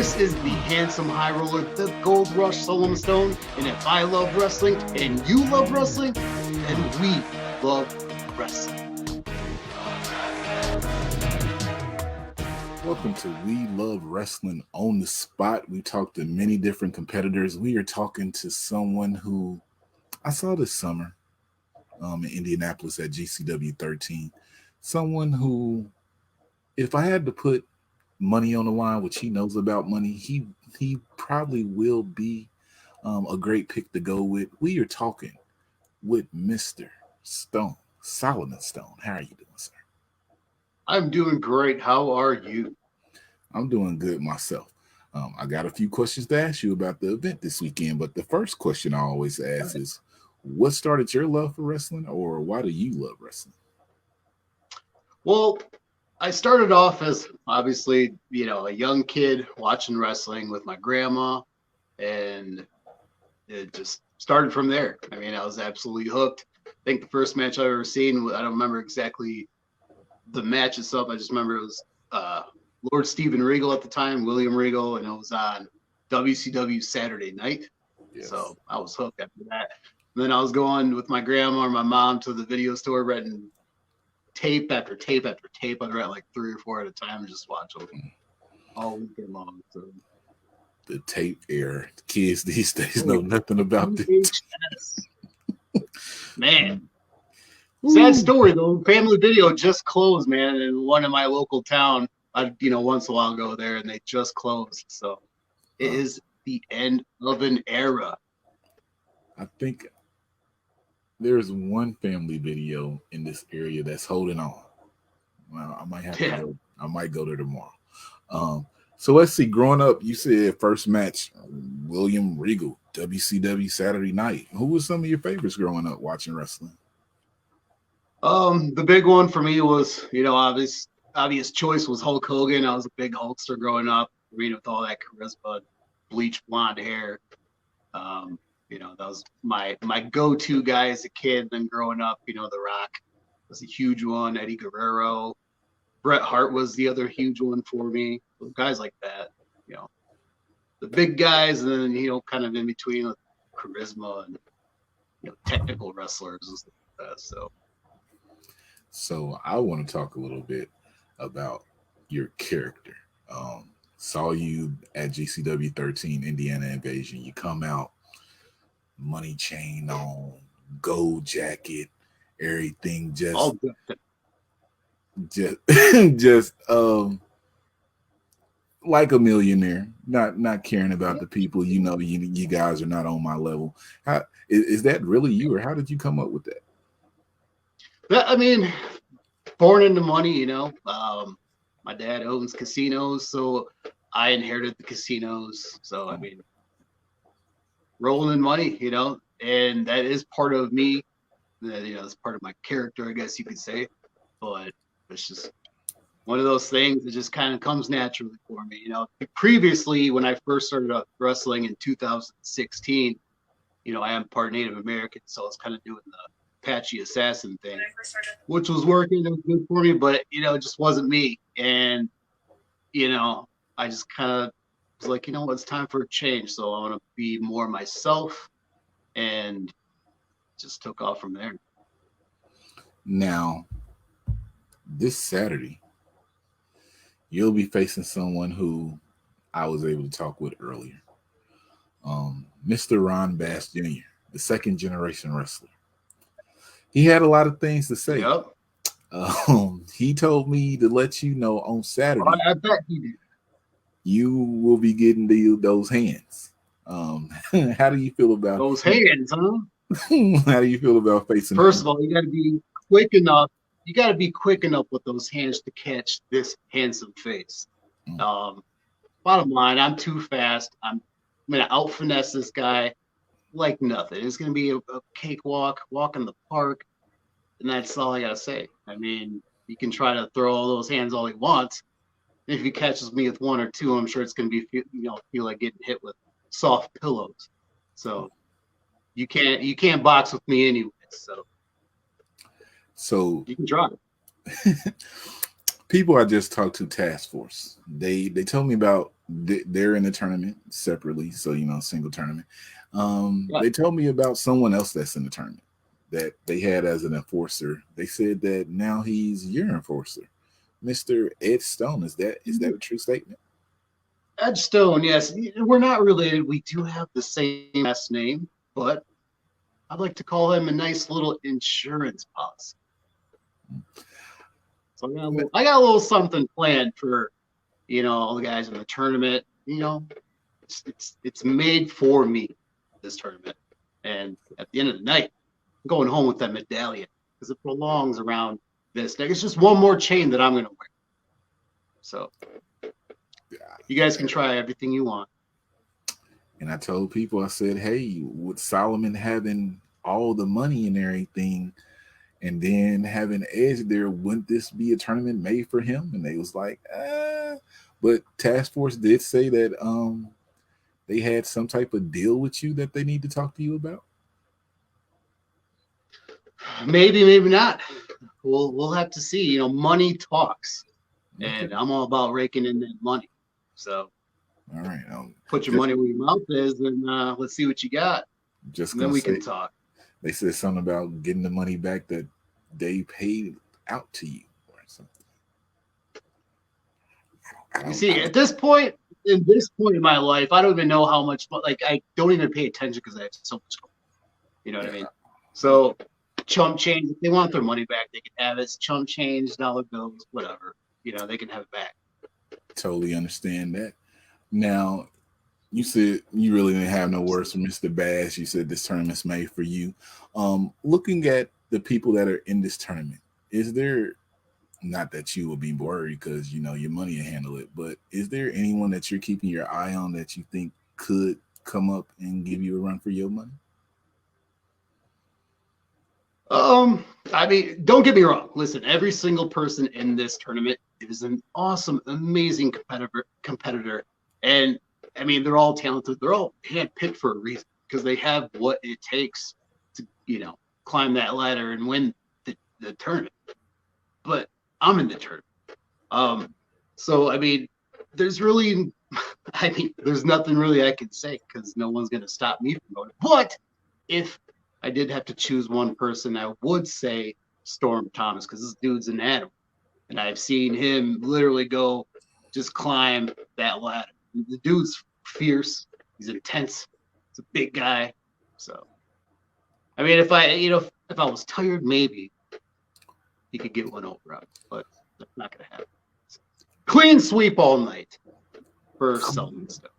This is the handsome high roller, the Gold Rush Solomon Stone. And if I love wrestling and you love wrestling, then we love wrestling. Welcome to We Love Wrestling on the Spot. We talk to many different competitors. We are talking to someone who I saw this summer in Indianapolis at GCW 13. Someone who, if I had to put money on the line, which he knows about money, he probably will be a great pick to go with. We are talking with Mr. Stone, Solomon Stone. How are you doing, sir? I'm doing great. How are you? I'm doing good myself. I got a few questions to ask you about the event this weekend, but the first question I always ask is, what started your love for wrestling, or why do you love wrestling? Well, I started off as obviously, a young kid watching wrestling with my grandma, and it just started from there. I mean, I was absolutely hooked. I think the first match I've ever seen, I don't remember exactly the match itself. I just remember it was Lord Steven Regal at the time, William Regal, and it was on WCW Saturday Night. Yes. So I was hooked after that. And then I was going with my grandma or my mom to the video store, renting tape after tape after tape. I'd rent like 3 or 4 at a time and just watch them all weekend long. So the tape era. Kids these days know nothing about this. Man. Sad story though. Family Video just closed, man, in one in my local town. Once a while go there, and they just closed. So it is the end of an era. I think there's one Family Video in this area that's holding on. Well, I might have to go. I might go there tomorrow. So let's see. Growing up, you said first match, William Regal, WCW Saturday Night. Who was some of your favorites growing up watching wrestling? The big one for me was, obvious choice was Hulk Hogan. I was a big Hulkster growing up, with all that charisma, bleached blonde hair. That was my go-to guy as a kid. Then growing up, The Rock was a huge one. Eddie Guerrero, Bret Hart was the other huge one for me. Guys like that, the big guys, and then kind of in between with charisma and technical wrestlers and stuff like that. So I want to talk a little bit about your character. Saw you at GCW 13 Indiana Invasion. You come out, money chain on, gold jacket, everything just like a millionaire, not caring about the people. You guys are not on my level. How is that really you, or how did you come up with that? I mean, born into money, my dad owns casinos, so I inherited the casinos. So, I mean, rolling in money, and that is part of me. It's part of my character, I guess you could say. But it's just one of those things that just kind of comes naturally for me. Previously, when I first started up wrestling in 2016, I am part Native American, so I was kind of doing the Apache assassin thing, which was working. It was good for me, but it just wasn't me. And I just kind of was like, it's time for a change. So I want to be more myself, and just took off from there. Now, this Saturday, you'll be facing someone who I was able to talk with earlier, Mr. Ron Bass Jr., the second generation wrestler. He had a lot of things to say. Yep. He told me to let you know on Saturday. I bet he did. You will be getting those hands. How do you feel about those hands, huh? How do you feel about facing? First of all, you got to be quick enough. You got to be quick enough with those hands to catch this handsome face. Bottom line, I'm too fast. I'm going to out finesse this guy like nothing. It's going to be a cakewalk, walk in the park, and that's all I got to say. I mean, you can try to throw all those hands all he wants. If he catches me with 1 or 2, I'm sure it's going to be feel like getting hit with soft pillows. So you can't box with me anyway. So you can try. People I just talked to, Task Force. They told me about they're in the tournament separately, so single tournament. Yeah. They told me about someone else that's in the tournament that they had as an enforcer. They said that now he's your enforcer, Mr. Ed Stone. Is that a true statement? Ed Stone, yes. We're not related. We do have the same last name, but I'd like to call him a nice little insurance policy. So I got a little something planned for, all the guys in the tournament. It's made for me, this tournament. And at the end of the night, I'm going home with that medallion because it belongs around this neck. It's just one more chain that I'm going to wear. So you guys can try everything you want. And I told people, I said, hey, with Solomon having all the money and everything, and then having Edge there, wouldn't this be a tournament made for him? And they was like, But Task Force did say that they had some type of deal with you that they need to talk to you about. Maybe, maybe not. We'll have to see. Money talks, and I'm all about raking in that money. So, all right, put your money where your mouth is, and let's see what you got. And then we can talk. They said something about getting the money back that they paid out to you or something. You see, at this point in my life, I don't even know how much. Like, I don't even pay attention because I have so much. You know what I mean? So, chump change. If they want their money back, they can have it. It's chump change, dollar bills, whatever. They can have it back. Totally understand that. Now, you said you really didn't have no words for Mr. Bass. You said this tournament's made for you. Looking at the people that are in this tournament, is there, not that you will be worried because your money will handle it, but is there anyone that you're keeping your eye on that you think could come up and give you a run for your money? I mean, don't get me wrong. Listen, every single person in this tournament is an awesome, amazing competitor. And I mean, they're all talented. They're all handpicked for a reason because they have what it takes to, climb that ladder and win the tournament. But I'm in the tournament. So I mean, there's nothing really I can say because no one's gonna stop me from going. But if I did have to choose one person, I would say Storm Thomas because this dude's an animal, and I've seen him literally go just climb that ladder. The dude's fierce. He's intense. He's a big guy. So, I mean, if I was tired, maybe he could get one over on, but that's not gonna happen. Clean sweep all night for some stuff.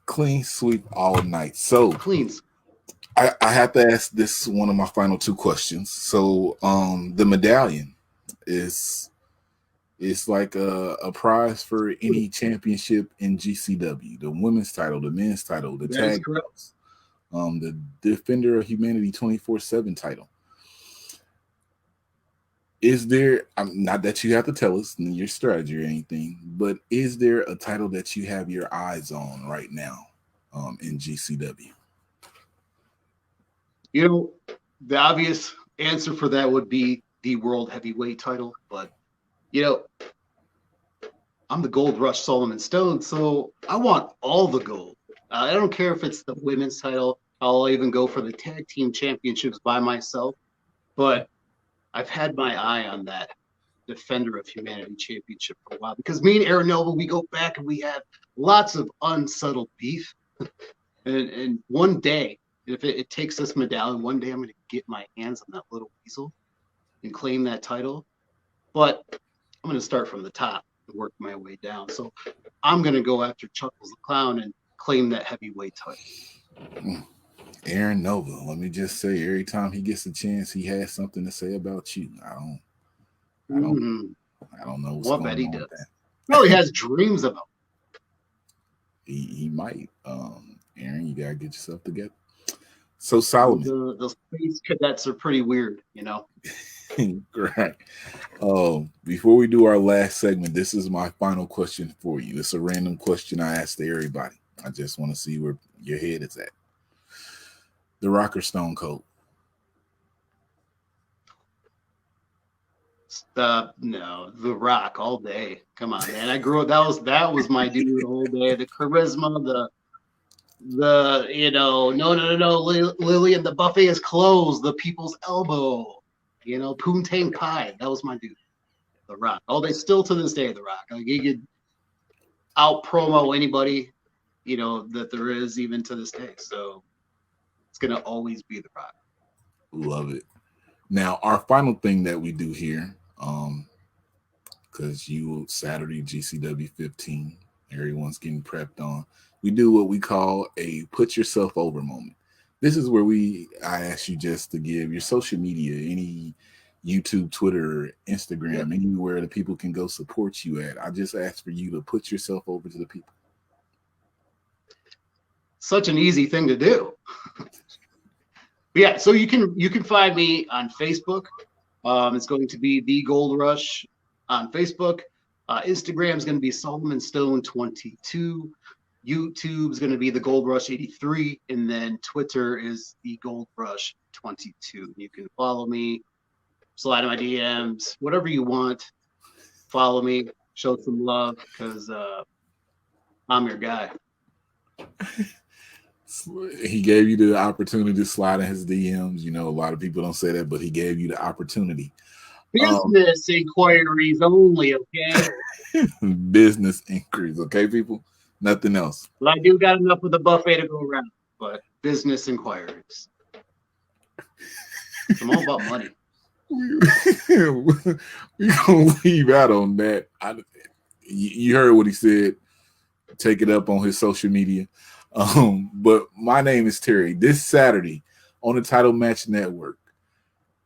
Clean sweep all night. So clean. I have to ask this one of my final two questions. So the medallion is like a prize for any championship in GCW, the women's title, the men's title, the tag belts, the Defender of Humanity 24/7 title. Is there, not that you have to tell us your strategy or anything, but is there a title that you have your eyes on right now in GCW? The obvious answer for that would be the World Heavyweight title, but I'm the Gold Rush Solomon Stone, so I want all the gold. I don't care if it's the women's title. I'll even go for the tag team championships by myself, but I've had my eye on that Defender of Humanity championship for a while because me and Aaron Nova, we go back and we have lots of unsettled beef. and one day, if it takes this medallion, one day I'm going to get my hands on that little weasel and claim that title. But I'm going to start from the top and work my way down. So I'm going to go after Chuckles the Clown and claim that heavyweight title. Aaron Nova, let me just say, every time he gets a chance, he has something to say about you. I don't know what's going on with that. Probably has dreams about it. He might. Aaron, you gotta get yourself together. So Solomon, those space cadets are pretty weird, Right. Before we do our last segment, this is my final question for you. It's a random question I ask to everybody. I just want to see where your head is at. The Rock or Stone Cold? No, The Rock all day. Come on, man. I grew up. That was my dude all day. The charisma, no, Lillian, the buffet is closed. The people's elbow, poontang pie. That was my dude, The Rock. All day, still to this day, The Rock. Like he could out promo anybody, that there is even to this day. So it's gonna always be The Rock. Love it. Now, our final thing that we do here, because Saturday GCW 15, everyone's getting prepped on. We do what we call a put yourself over moment. This is where I ask you just to give your social media, any YouTube, Twitter, Instagram, anywhere that people can go support you at. I just ask for you to put yourself over to the people. Such an easy thing to do. Yeah, so you can find me on Facebook. It's going to be The Gold Rush on Facebook. Instagram is going to be Solomon Stone 22. YouTube is going to be The Gold Rush 83, and then Twitter is The Gold Rush 22. You can follow me, slide in my DMs, whatever you want. Follow me, show some love, because I'm your guy. He gave you the opportunity to slide in his DMs. A lot of people don't say that, but he gave you the opportunity. Business inquiries only, okay? Business inquiries, okay, people? Nothing else. Well, I do got enough of the buffet to go around, but business inquiries. I'm all about money. We're going to leave out on that. You heard what he said. Take it up on his social media. But my name is Terry. This Saturday on the Title Match Network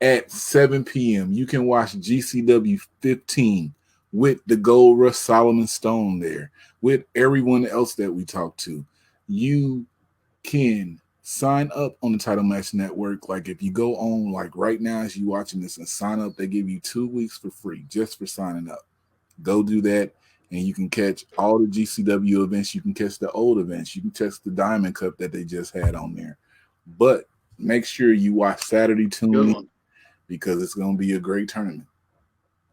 at 7 p.m., you can watch GCW 15 with the Gold Rush Solomon Stone there, with everyone else that we talked to. You can sign up on the Title Match Network. Like if you go on, like right now as you watching this and sign up, they give you 2 weeks for free just for signing up. Go do that. And you can catch all the GCW events. You can catch the old events. You can catch the Diamond Cup that they just had on there. But make sure you watch Saturday Tune in, because it's going to be a great tournament.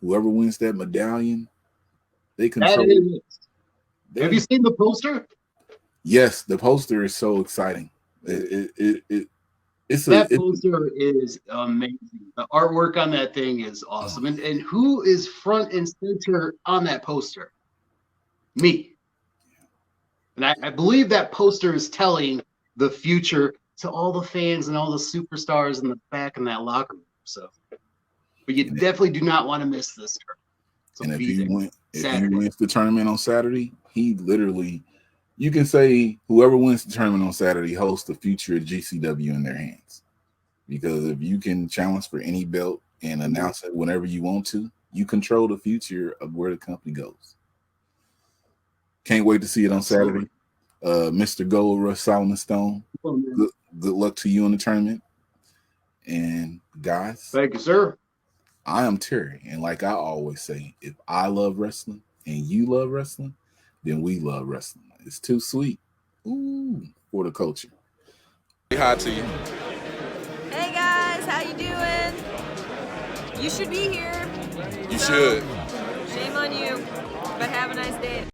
Whoever wins that medallion, they control it. Have you seen the poster? Yes, the poster is so exciting. That poster is amazing. The artwork on that thing is awesome. And who is front and center on that poster? Me. And I believe that poster is telling the future to all the fans and all the superstars in the back in that locker room. So, but you definitely do not want to miss this tournament. So and if he wins the tournament on Saturday, he literally, you can say whoever wins the tournament on Saturday holds the future of GCW in their hands. Because if you can challenge for any belt and announce it whenever you want to, you control the future of where the company goes. Can't wait to see it on Saturday. Mr. Gold Rush Solomon Stone, good luck to you in the tournament. And guys, thank you, sir. I am Terry. And like I always say, if I love wrestling and you love wrestling, then we love wrestling. It's too sweet. For the culture. Say hi to you. Hey guys, how you doing? You should be here. You should. Shame on you, but have a nice day.